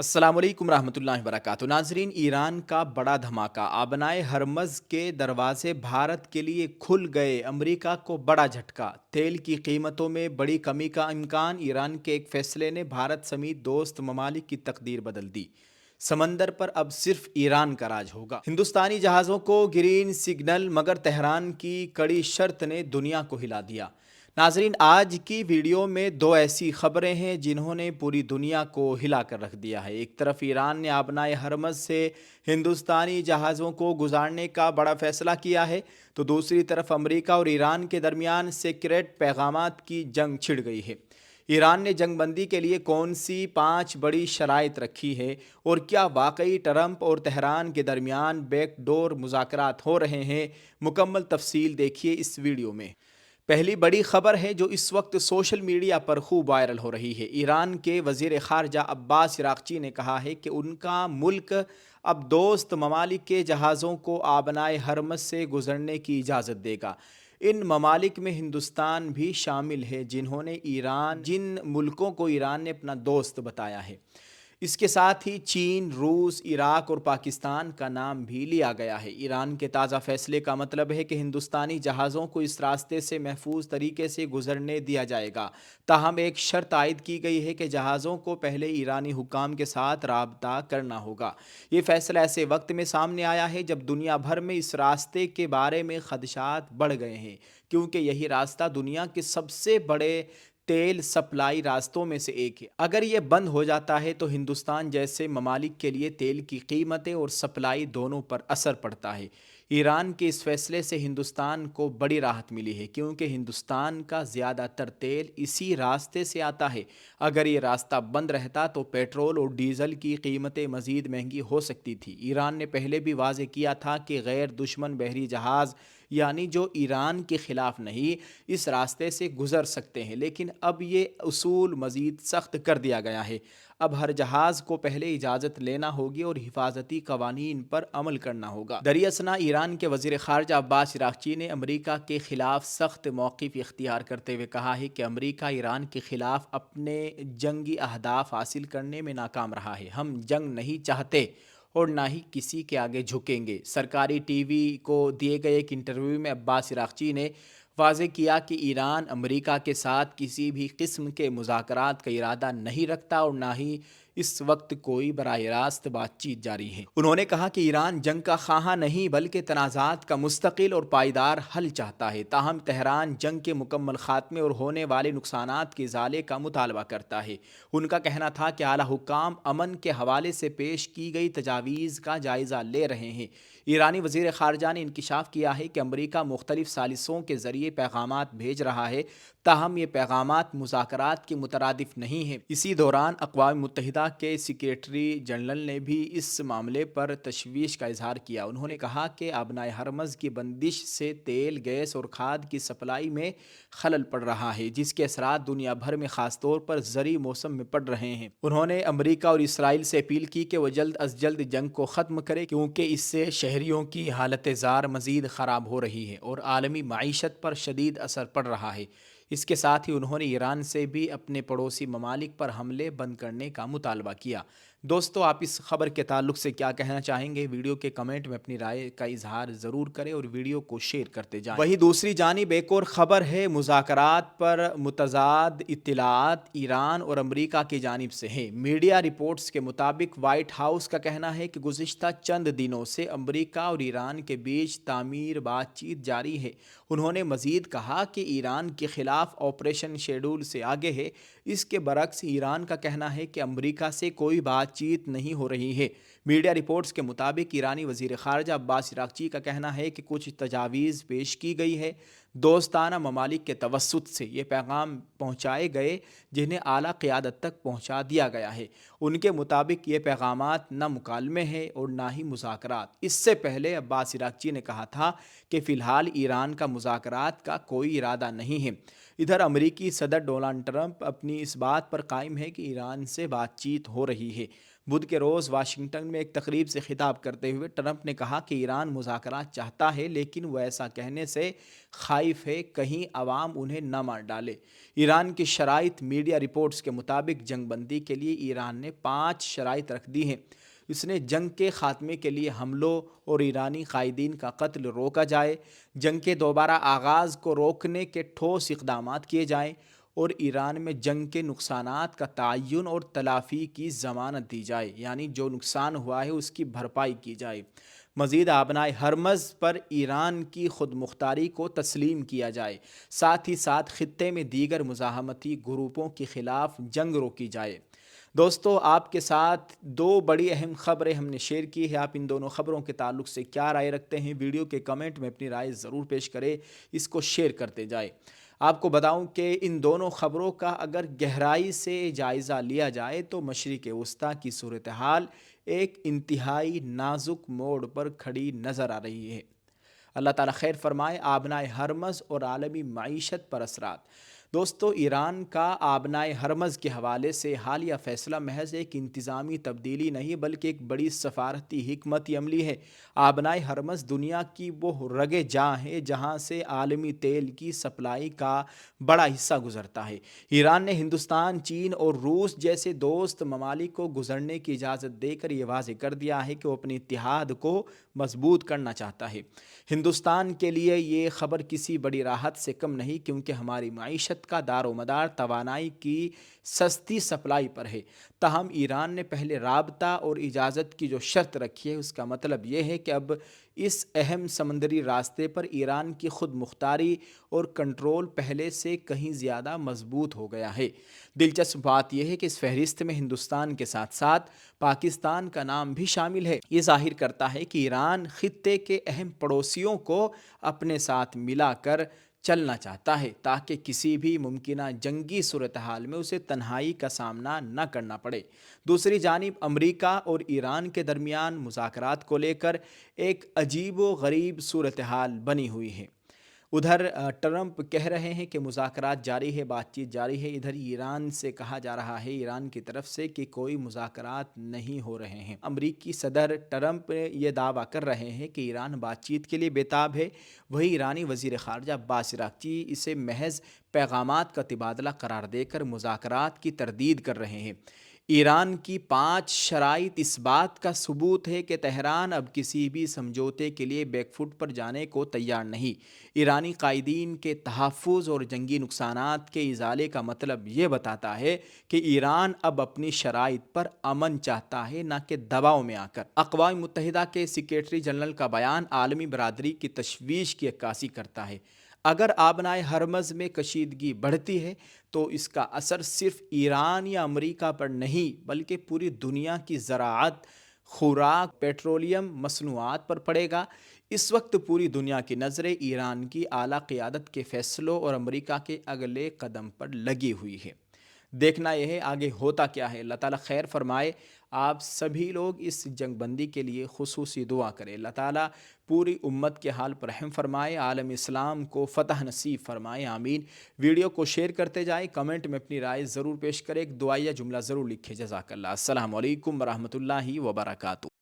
السلام علیکم ورحمۃ اللہ وبرکاتہ ناظرین، ایران کا بڑا دھماکہ، آبنائے ہرمز کے دروازے بھارت کے لیے کھل گئے، امریکہ کو بڑا جھٹکا، تیل کی قیمتوں میں بڑی کمی کا امکان، ایران کے ایک فیصلے نے بھارت سمیت دوست ممالک کی تقدیر بدل دی، سمندر پر اب صرف ایران کا راج ہوگا، ہندوستانی جہازوں کو گرین سگنل، مگر تہران کی کڑی شرط نے دنیا کو ہلا دیا۔ ناظرین، آج کی ویڈیو میں دو ایسی خبریں ہیں جنہوں نے پوری دنیا کو ہلا کر رکھ دیا ہے۔ ایک طرف ایران نے آبنائے ہرمز سے ہندوستانی جہازوں کو گزارنے کا بڑا فیصلہ کیا ہے، تو دوسری طرف امریکہ اور ایران کے درمیان سیکریٹ پیغامات کی جنگ چھڑ گئی ہے۔ ایران نے جنگ بندی کے لیے کون سی 5 بڑی شرائط رکھی ہے، اور کیا واقعی ٹرمپ اور تہران کے درمیان بیک ڈور مذاکرات ہو رہے ہیں؟ مکمل تفصیل دیکھیے اس ویڈیو میں۔ پہلی بڑی خبر ہے جو اس وقت سوشل میڈیا پر خوب وائرل ہو رہی ہے۔ ایران کے وزیر خارجہ عباس عراقچی نے کہا ہے کہ ان کا ملک اب دوست ممالک کے جہازوں کو آبنائے ہرمز سے گزرنے کی اجازت دے گا۔ ان ممالک میں ہندوستان بھی شامل ہے، جن ملکوں کو ایران نے اپنا دوست بتایا ہے۔ اس کے ساتھ ہی چین، روس، عراق اور پاکستان کا نام بھی لیا گیا ہے۔ ایران کے تازہ فیصلے کا مطلب ہے کہ ہندوستانی جہازوں کو اس راستے سے محفوظ طریقے سے گزرنے دیا جائے گا، تاہم ایک شرط عائد کی گئی ہے کہ جہازوں کو پہلے ایرانی حکام کے ساتھ رابطہ کرنا ہوگا۔ یہ فیصلہ ایسے وقت میں سامنے آیا ہے جب دنیا بھر میں اس راستے کے بارے میں خدشات بڑھ گئے ہیں، کیونکہ یہی راستہ دنیا کے سب سے بڑے تیل سپلائی راستوں میں سے ایک ہے۔ اگر یہ بند ہو جاتا ہے تو ہندوستان جیسے ممالک کے لیے تیل کی قیمتیں اور سپلائی دونوں پر اثر پڑتا ہے۔ ایران کے اس فیصلے سے ہندوستان کو بڑی راحت ملی ہے، کیونکہ ہندوستان کا زیادہ تر تیل اسی راستے سے آتا ہے۔ اگر یہ راستہ بند رہتا تو پیٹرول اور ڈیزل کی قیمتیں مزید مہنگی ہو سکتی تھی۔ ایران نے پہلے بھی واضح کیا تھا کہ غیر دشمن بحری جہاز، یعنی جو ایران کے خلاف نہیں، اس راستے سے گزر سکتے ہیں، لیکن اب یہ اصول مزید سخت کر دیا گیا ہے۔ اب ہر جہاز کو پہلے اجازت لینا ہوگی اور حفاظتی قوانین پر عمل کرنا ہوگا۔ دراصل ایران کے وزیر خارجہ عباس عراقچی نے امریکہ کے خلاف سخت موقف اختیار کرتے ہوئے کہا ہے کہ امریکہ ایران کے خلاف اپنے جنگی اہداف حاصل کرنے میں ناکام رہا ہے۔ ہم جنگ نہیں چاہتے اور نہ ہی کسی کے آگے جھکیں گے۔ سرکاری ٹی وی کو دیے گئے ایک انٹرویو میں عباس عراقچی نے واضح کیا کہ ایران امریکہ کے ساتھ کسی بھی قسم کے مذاکرات کا ارادہ نہیں رکھتا اور نہ ہی اس وقت کوئی براہ راست بات چیت جاری ہے۔ انہوں نے کہا کہ ایران جنگ کا خواہاں نہیں بلکہ تنازعات کا مستقل اور پائیدار حل چاہتا ہے، تاہم تہران جنگ کے مکمل خاتمے اور ہونے والے نقصانات کے ازالے کا مطالبہ کرتا ہے۔ ان کا کہنا تھا کہ اعلیٰ حکام امن کے حوالے سے پیش کی گئی تجاویز کا جائزہ لے رہے ہیں۔ ایرانی وزیر خارجہ نے انکشاف کیا ہے کہ امریکہ مختلف ثالثوں کے ذریعے پیغامات بھیج رہا ہے، تاہم یہ پیغامات مذاکرات کے مترادف نہیں ہیں۔ اسی دوران اقوام متحدہ کے سیکریٹری جنرل نے بھی اس معاملے پر تشویش کا اظہار کیا۔ انہوں نے کہا کہ آبنائے ہرمز کی بندش سے تیل، گیس اور کھاد کی سپلائی میں خلل پڑ رہا ہے، جس کے اثرات دنیا بھر میں خاص طور پر زرعی موسم میں پڑ رہے ہیں۔ انہوں نے امریکہ اور اسرائیل سے اپیل کی کہ وہ جلد از جلد جنگ کو ختم کرے، کیونکہ اس سے شہریوں کی حالت زار مزید خراب ہو رہی ہے اور عالمی معیشت پر شدید اثر پڑ رہا ہے۔ اس کے ساتھ ہی انہوں نے ایران سے بھی اپنے پڑوسی ممالک پر حملے بند کرنے کا مطالبہ کیا۔ دوستو، آپ اس خبر کے تعلق سے کیا کہنا چاہیں گے؟ ویڈیو کے کمنٹ میں اپنی رائے کا اظہار ضرور کریں اور ویڈیو کو شیئر کرتے جائیں۔ وہیں دوسری جانب ایک اور خبر ہے، مذاکرات پر متضاد اطلاعات ایران اور امریکہ کی جانب سے ہیں۔ میڈیا رپورٹس کے مطابق وائٹ ہاؤس کا کہنا ہے کہ گزشتہ چند دنوں سے امریکہ اور ایران کے بیچ تعمیر بات چیت جاری ہے۔ انہوں نے مزید کہا کہ ایران کے خلاف آپریشن شیڈول سے آگے ہے۔ اس کے برعکس ایران کا کہنا ہے کہ امریکہ سے کوئی بات چیت نہیں ہو رہی ہے۔ میڈیا رپورٹس کے مطابق ایرانی وزیر خارجہ عباس عراقچی کا کہنا ہے کہ کچھ تجاویز پیش کی گئی ہے۔ دوستانہ ممالک کے توسط سے یہ پیغام پہنچائے گئے جنہیں اعلیٰ قیادت تک پہنچا دیا گیا ہے۔ ان کے مطابق یہ پیغامات نہ مکالمے ہیں اور نہ ہی مذاکرات۔ اس سے پہلے عباس عراقچی نے کہا تھا کہ فی الحال ایران کا مذاکرات کا کوئی ارادہ نہیں ہے۔ ادھر امریکی صدر ڈونلڈ ٹرمپ اپنی اس بات پر قائم ہے کہ ایران سے بات چیت ہو رہی ہے۔ بدھ کے روز واشنگٹن میں ایک تقریب سے خطاب کرتے ہوئے ٹرمپ نے کہا کہ ایران مذاکرات چاہتا ہے، لیکن وہ ایسا کہنے سے ضعیف ہے، کہیں عوام انہیں نہ مار ڈالے۔ ایران کی شرائط۔ میڈیا رپورٹس کے مطابق جنگ بندی کے لیے ایران نے 5 شرائط رکھ دی ہیں۔ اس نے جنگ کے خاتمے کے لیے حملوں اور ایرانی قائدین کا قتل روکا جائے، جنگ کے دوبارہ آغاز کو روکنے کے ٹھوس اقدامات کیے جائیں اور ایران میں جنگ کے نقصانات کا تعین اور تلافی کی ضمانت دی جائے، یعنی جو نقصان ہوا ہے اس کی بھرپائی کی جائے۔ مزید آبنائے ہرمز پر ایران کی خود مختاری کو تسلیم کیا جائے، ساتھ ہی ساتھ خطے میں دیگر مزاحمتی گروپوں کے خلاف جنگ روکی جائے۔ دوستو، آپ کے ساتھ 2 بڑی اہم خبریں ہم نے شیئر کی ہے۔ آپ ان دونوں خبروں کے تعلق سے کیا رائے رکھتے ہیں؟ ویڈیو کے کمنٹ میں اپنی رائے ضرور پیش کریں، اس کو شیئر کرتے جائیں۔ آپ کو بتاؤں کہ ان دونوں خبروں کا اگر گہرائی سے جائزہ لیا جائے تو مشرق وسطیٰ کی صورتحال ایک انتہائی نازک موڑ پر کھڑی نظر آ رہی ہے۔ اللہ تعالیٰ خیر فرمائے۔ آبنائے ہرمز اور عالمی معیشت پر اثرات۔ دوستو، ایران کا آبنائے ہرمز کے حوالے سے حالیہ فیصلہ محض ایک انتظامی تبدیلی نہیں بلکہ ایک بڑی سفارتی حکمت عملی ہے۔ آبنائے ہرمز دنیا کی وہ رگ جاں ہے جہاں سے عالمی تیل کی سپلائی کا بڑا حصہ گزرتا ہے۔ ایران نے ہندوستان، چین اور روس جیسے دوست ممالک کو گزرنے کی اجازت دے کر یہ واضح کر دیا ہے کہ وہ اپنے اتحاد کو مضبوط کرنا چاہتا ہے۔ ہندوستان کے لیے یہ خبر کسی بڑی راحت سے کم نہیں، کیونکہ ہماری معیشت کا دار و مدار توانائی کی سستی سپلائی پر ہے۔ تاہم ایران نے پہلے رابطہ اور اجازت کی جو شرط رکھی ہے، اس کا مطلب یہ ہے کہ اب اس اہم سمندری راستے پر ایران کی خود مختاری اور کنٹرول پہلے سے کہیں زیادہ مضبوط ہو گیا ہے۔ دلچسپ بات یہ ہے کہ اس فہرست میں ہندوستان کے ساتھ ساتھ پاکستان کا نام بھی شامل ہے۔ یہ ظاہر کرتا ہے کہ ایران خطے کے اہم پڑوسیوں کو اپنے ساتھ ملا کر چلنا چاہتا ہے تاکہ کسی بھی ممکنہ جنگی صورتحال میں اسے تنہائی کا سامنا نہ کرنا پڑے۔ دوسری جانب امریکہ اور ایران کے درمیان مذاکرات کو لے کر ایک عجیب و غریب صورتحال بنی ہوئی ہے۔ ادھر ٹرمپ کہہ رہے ہیں کہ مذاکرات جاری ہے، بات چیت جاری ہے، ادھر ایران سے کہا جا رہا ہے ایران کی طرف سے کہ کوئی مذاکرات نہیں ہو رہے ہیں۔ امریکی صدر ٹرمپ یہ دعویٰ کر رہے ہیں کہ ایران بات چیت کے لیے بےتاب ہے، وہی ایرانی وزیر خارجہ عباس عراقچی اسے محض پیغامات کا تبادلہ قرار دے کر مذاکرات کی تردید کر رہے ہیں۔ ایران کی 5 شرائط اس بات کا ثبوت ہے کہ تہران اب کسی بھی سمجھوتے کے لیے بیک فٹ پر جانے کو تیار نہیں۔ ایرانی قائدین کے تحفظ اور جنگی نقصانات کے ازالے کا مطلب یہ بتاتا ہے کہ ایران اب اپنی شرائط پر امن چاہتا ہے، نہ کہ دباؤ میں آ کر۔ اقوام متحدہ کے سیکریٹری جنرل کا بیان عالمی برادری کی تشویش کی عکاسی کرتا ہے۔ اگر آبنائے ہرمز میں کشیدگی بڑھتی ہے تو اس کا اثر صرف ایران یا امریکہ پر نہیں بلکہ پوری دنیا کی زراعت، خوراک، پیٹرولیم مصنوعات پر پڑے گا۔ اس وقت پوری دنیا کی نظریں ایران کی اعلیٰ قیادت کے فیصلوں اور امریکہ کے اگلے قدم پر لگی ہوئی ہے۔ دیکھنا یہ ہے آگے ہوتا کیا ہے۔ اللہ تعالیٰ خیر فرمائے۔ آپ سبھی لوگ اس جنگ بندی کے لیے خصوصی دعا کریں۔ اللہ تعالیٰ پوری امت کے حال پر رحم فرمائے، عالم اسلام کو فتح نصیب فرمائے، آمین۔ ویڈیو کو شیئر کرتے جائیں، کمنٹ میں اپنی رائے ضرور پیش کریں، ایک دعائیہ جملہ ضرور لکھیں۔ جزاک اللہ۔ السلام علیکم ورحمۃ اللہ وبرکاتہ۔